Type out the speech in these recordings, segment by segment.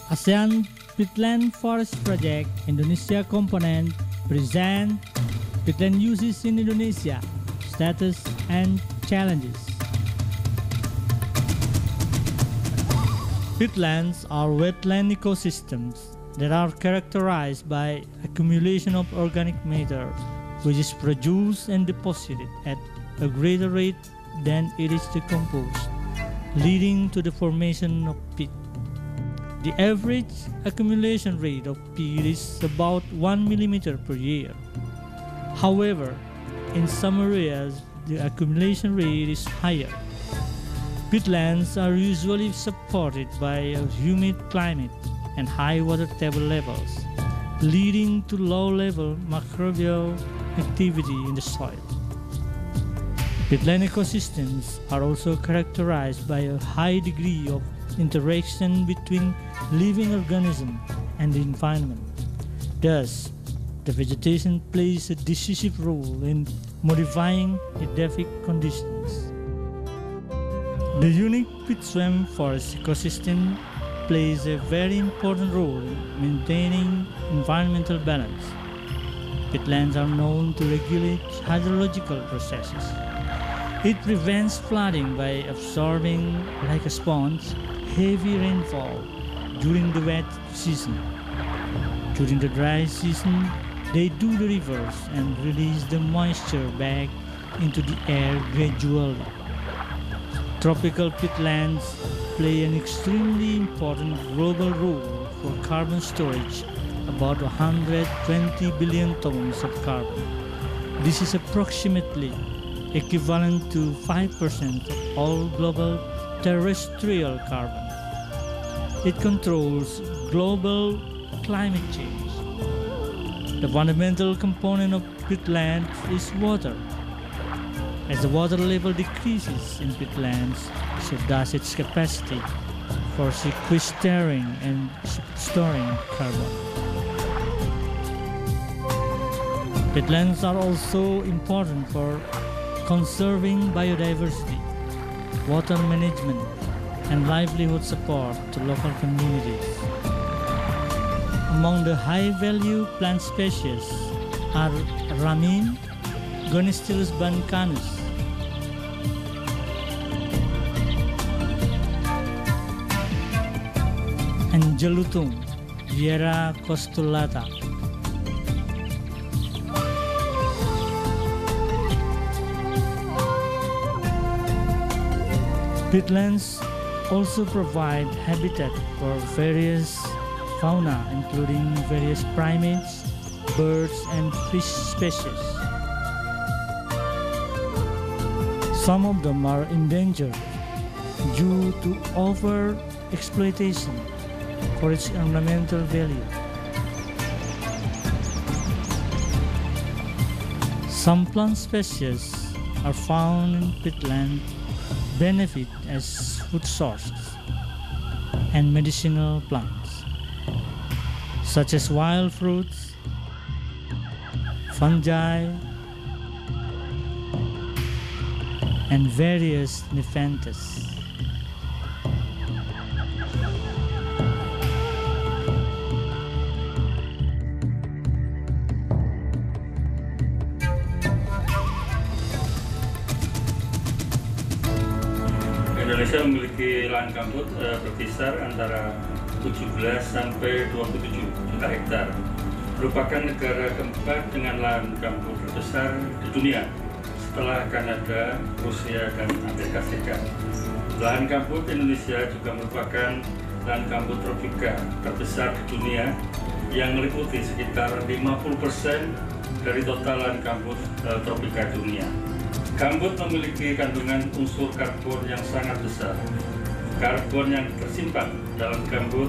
ASEAN Peatland Forest Project Indonesia component present peatland uses in Indonesia, status and challenges. Peatlands are wetland ecosystems that are characterized by accumulation of organic matter, which is produced and deposited at a greater rate than it is decomposed, leading to the formation of peat. The average accumulation rate of peat is about 1 millimeter per year. However, in some areas, the accumulation rate is higher. Peatlands are usually supported by a humid climate and high water table levels, leading to low-level microbial activity in the soil. Peatland ecosystems are also characterized by a high degree of interaction between living organisms and the environment. Thus, the vegetation plays a decisive role in modifying edaphic conditions. The unique peat swamp forest ecosystem plays a very important role in maintaining environmental balance. Peatlands are known to regulate hydrological processes. It prevents flooding by absorbing, like a sponge, heavy rainfall during the wet season. During the dry season, they do the reverse and release the moisture back into the air gradually. Tropical peatlands play an extremely important global role for carbon storage, about 120 billion tons of carbon. This is approximately equivalent to 5% of all global terrestrial carbon. It controls global climate change. The fundamental component of peatlands is water. As the water level decreases in peatlands, so does its capacity for sequestering and storing carbon. Peatlands are also important for conserving biodiversity, water management, and livelihood support to local communities. Among the high-value plant species are Ramin, Gonistylus bancanus, and Jalutum, Viera costulata. Peatlands also provide habitat for various fauna, including various primates, birds, and fish species. Some of them are endangered due to over-exploitation for its ornamental value. Some plant species are found in peatland benefit as food sources and medicinal plants, such as wild fruits, fungi, and various nepenthes. Indonesia memiliki lahan gambut berkisar antara 17 sampai 27 juta hektar. Merupakan negara keempat dengan lahan gambut terbesar di dunia setelah Kanada, Rusia, dan Amerika Serikat. Lahan gambut Indonesia juga merupakan lahan gambut tropika terbesar di dunia yang meliputi sekitar 50% dari total lahan gambut tropika dunia. Gambut memiliki kandungan unsur karbon yang sangat besar. Karbon yang tersimpan dalam gambut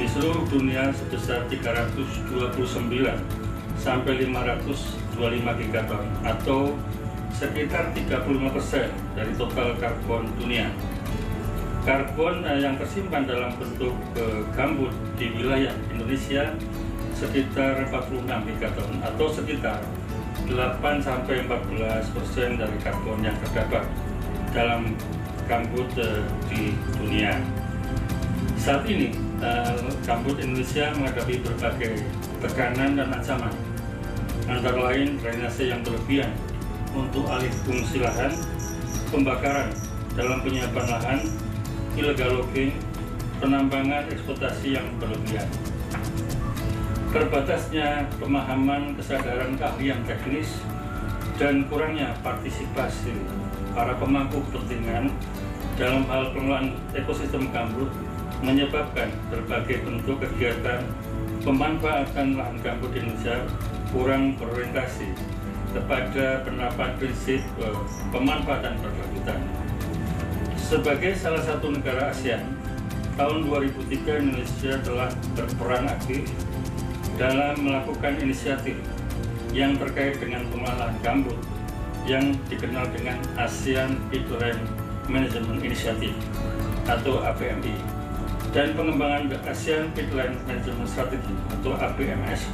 di seluruh dunia sebesar 329 sampai 525 gigaton atau sekitar 35% dari total karbon dunia. Karbon yang tersimpan dalam bentuk gambut di wilayah Indonesia sekitar 46 gigaton atau sekitar 8-14% dari karbon yang terdapat dalam gambut di dunia. Saat ini, gambut Indonesia menghadapi berbagai tekanan dan ancaman, antara lain drainase yang berlebihan untuk alih fungsi lahan, pembakaran dalam penyiapan lahan, illegal logging, penambangan eksploitasi yang berlebihan. Terbatasnya pemahaman kesadaran keahlian teknis dan kurangnya partisipasi para pemangku kepentingan dalam hal pengelolaan ekosistem gambut menyebabkan berbagai bentuk kegiatan pemanfaatan lahan gambut di Indonesia kurang berorientasi kepada penerapan prinsip pemanfaatan berkelanjutan. Sebagai salah satu negara ASEAN, tahun 2003 Indonesia telah berperan aktif dalam melakukan inisiatif yang terkait dengan pengelolaan gambut yang dikenal dengan ASEAN Peatland Management Initiative atau APMI dan pengembangan ASEAN Peatland Management Strategy atau APMS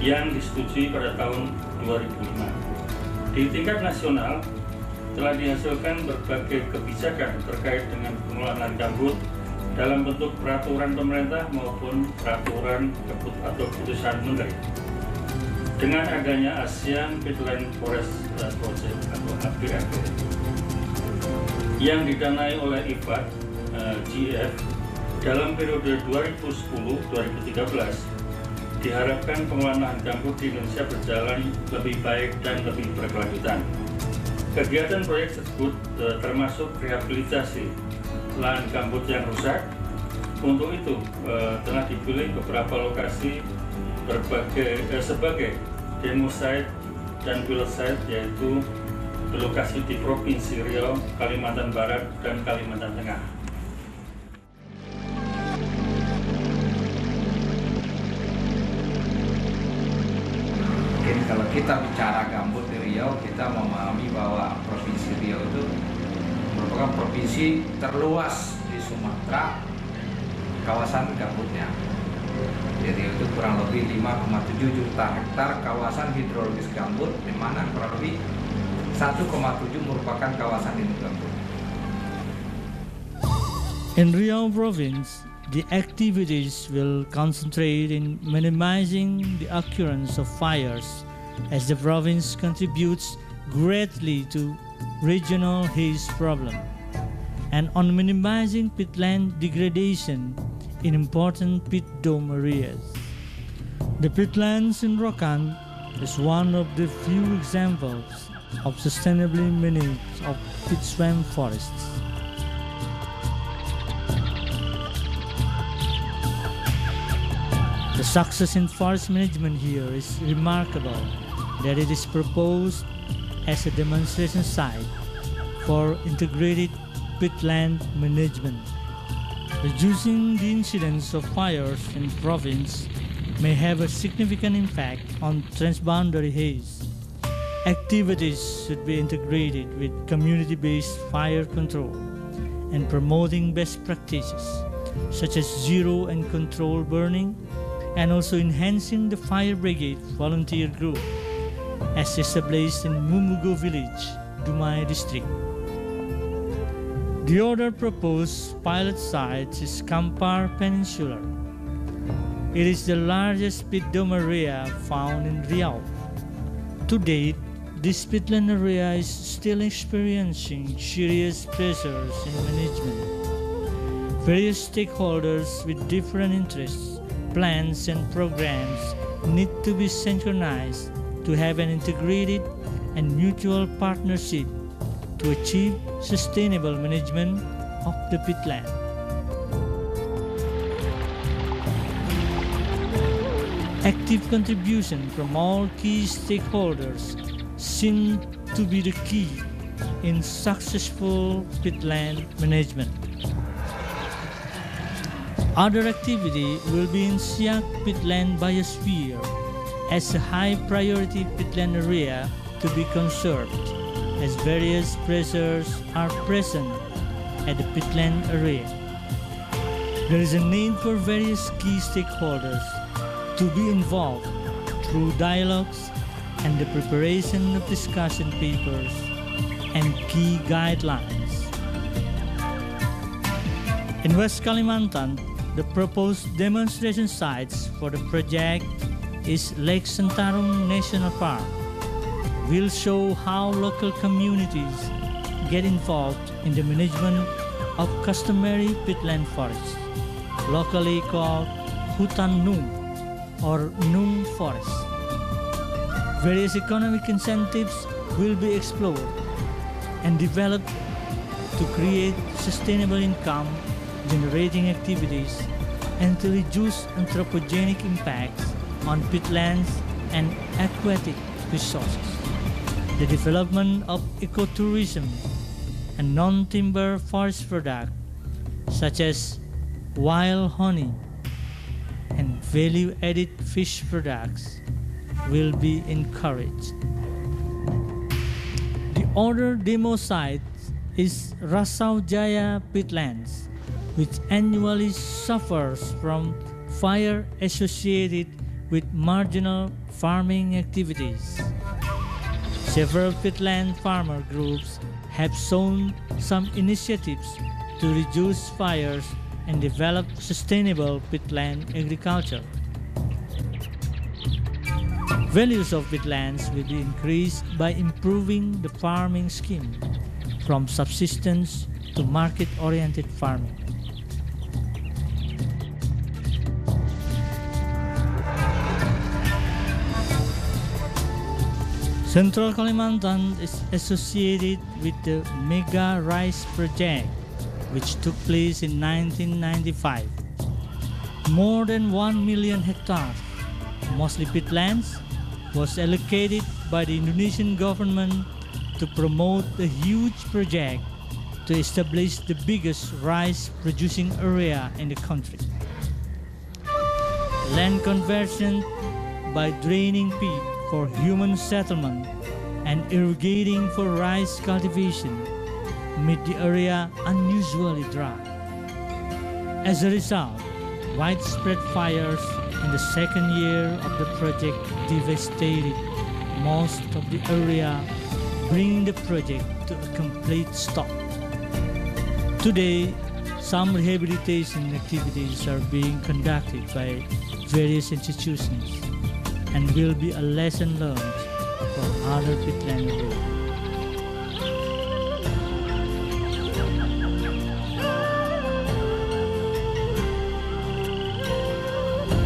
yang disetujui pada tahun 2005. Di tingkat nasional telah dihasilkan berbagai kebijakan terkait dengan pengelolaan gambut dalam bentuk peraturan pemerintah maupun peraturan atau keputusan menteri. Dengan adanya ASEAN Peatland Forest Project atau APFP yang didanai oleh IFAD GF dalam periode 2010-2013, diharapkan pengelolaan lahan gambut di Indonesia berjalan lebih baik dan lebih berkelanjutan. Kegiatan proyek tersebut termasuk rehabilitasi lahan gambut yang rusak. Untuk itu telah dipilih beberapa lokasi sebagai demo site dan pilot site, yaitu di lokasi di Provinsi Riau, Kalimantan Barat, dan Kalimantan Tengah. Mungkin kalau kita bicara gambut di Riau, kita memahami bahwa Provinsi Riau itu merupakan provinsi terluas di Sumatera kawasan gambutnya. Jadi itu kurang lebih 5,7 juta hektar kawasan hidrologis gambut, di mana kurang lebih 1,7 merupakan kawasan induk gambut. In Riau Province, the activities will concentrate in minimizing the occurrence of fires, as the province contributes greatly to regional haze problem, and on minimizing peatland degradation in important peat dome areas. The peatlands in Rokan is one of the few examples of sustainably managed of peat swamp forests. The success in forest management here is remarkable, that it is proposed as a demonstration site for integrated peatland management. Reducing the incidence of fires in the province may have a significant impact on transboundary haze. Activities should be integrated with community-based fire control and promoting best practices such as zero and control burning, and also enhancing the fire brigade volunteer group as established in Mumugo village, Dumai district. The other proposed pilot site is Kampar Peninsula. It is the largest peat dome area found in Riau. To date, this peatland area is still experiencing serious pressures in management. Various stakeholders with different interests, plans and programs need to be synchronized to have an integrated and mutual partnership to achieve sustainable management of the peatland. Active contribution from all key stakeholders seem to be the key in successful peatland management. Other activity will be in Siak Peatland Biosphere as a high priority peatland area to be conserved, as various pressures are present at the peatland area. There is a need for various key stakeholders to be involved through dialogues and the preparation of discussion papers and key guidelines. In West Kalimantan, the proposed demonstration sites for the project is Lake Sentarum National Park. Will show how local communities get involved in the management of customary peatland forests, locally called Hutan Nung or Nung Forest. Various economic incentives will be explored and developed to create sustainable income generating activities and to reduce anthropogenic impacts on peatlands and aquatic resources. The development of ecotourism and non-timber forest products such as wild honey and value-added fish products will be encouraged. The other demo site is Rasau Jaya Peatlands, which annually suffers from fire associated with marginal farming activities. Several peatland farmer groups have shown some initiatives to reduce fires and develop sustainable peatland agriculture. Values of peatlands will be increased by improving the farming scheme from subsistence to market-oriented farming. Central Kalimantan is associated with the Mega Rice Project, which took place in 1995. More than 1 million hectares, mostly peatlands, was allocated by the Indonesian government to promote the huge project to establish the biggest rice-producing area in the country. Land conversion by draining peat for human settlement and irrigating for rice cultivation made the area unusually dry. As a result, widespread fires in the second year of the project devastated most of the area, bringing the project to a complete stop. Today, some rehabilitation activities are being conducted by various institutions and will be a lesson learned for other peatland areas.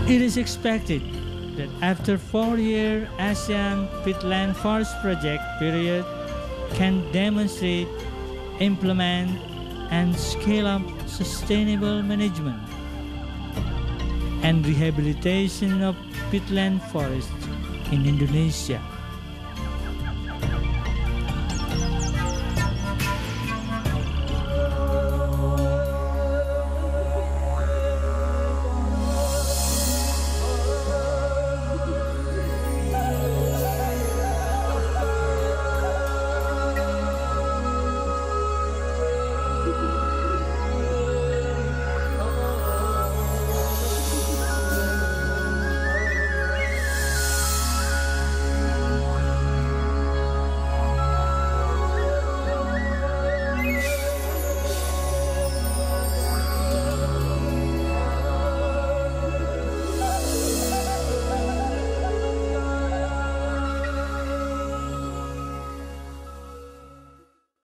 It is expected that after 4-year ASEAN Peatland Forest Project period can demonstrate, implement, and scale up sustainable management and rehabilitation of peatland forests in Indonesia.